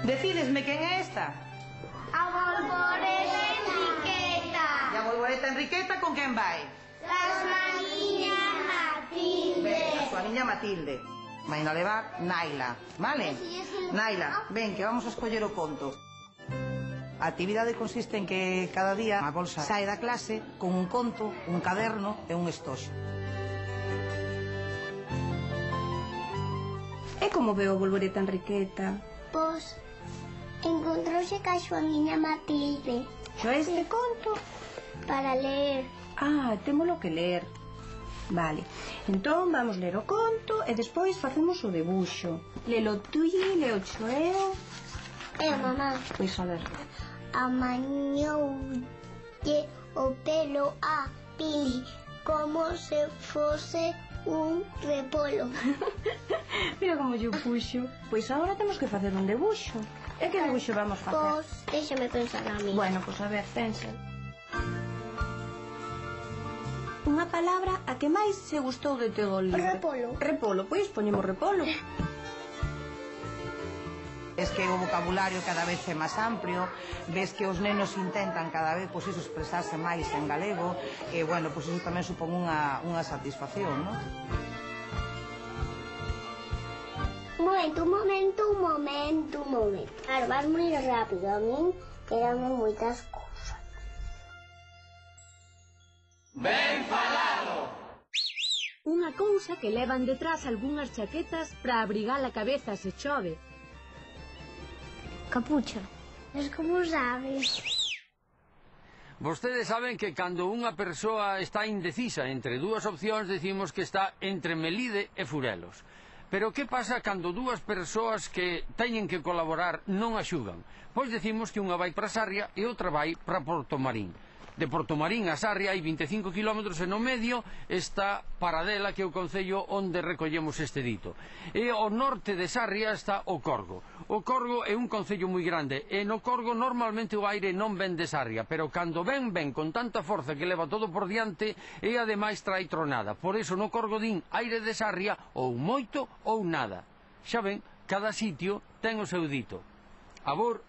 Decidesme quen é esta? A Bolboreta Enriqueta. E a Bolboreta Enriqueta con quen vai? La súa niña Matilde. Ben, a súa niña Matilde. Vai a levar Naila, vale? Naila, ven, que vamos a escoller o conto. A actividade consiste en que cada día a bolsa sae da clase con un conto, un caderno e un estoxo. E como veo a Bolboreta Enriqueta? Pois, encontrouse ca súa niña Matilde Xo este conto? para ler. Ah, témolo que ler. Vale, entón vamos ler o conto e despois facemos o debuxo. Lelo tú e leo xo eu. Mamá, Pois a ver. amañoulle o pelo a Pili como se fose un repolo. Mira como yo puxo. Pois agora temos que facer un debuxo. E que debuxo vamos facer? Pois, déxame pensar a mí. Bueno, pois a ver, pensa. Unha palabra a que máis se gustou de todo o libro. Repolo. Repolo, pois poñemos repolo. Es que o vocabulario cada vez é máis amplio, ves que os nenos intentan cada vez, pois iso, expresarse máis en galego, e, bueno, pois iso tamén supón unha satisfacción, non? Un momento. Claro, vas moi rápido, a min quedame moitas cousas. Unha cousa que levan detrás algunhas chaquetas para abrigar a cabeza se chove. Capucha. Es como sabes. Vostedes saben que cando unha persoa está indecisa entre dúas opcións, decimos que está entre Melide e Furelos. Pero que pasa cando dúas persoas que teñen que colaborar non axudan? Pois decimos que unha vai para Sarria e outra vai para Portomarín. De Portomarín a Sarria hai 25 km e no medio está Paradela, que é o concello onde recollemos este dito. E ao norte de Sarria está o Corgo. O Corgo é un concello moi grande e no Corgo normalmente o aire non ven de Sarria, pero cando ven con tanta forza que leva todo por diante e ademais trae tronada. Por iso no Corgo din aire de Sarria ou moito ou nada. Xa ven, cada sitio ten o seu dito. Abur.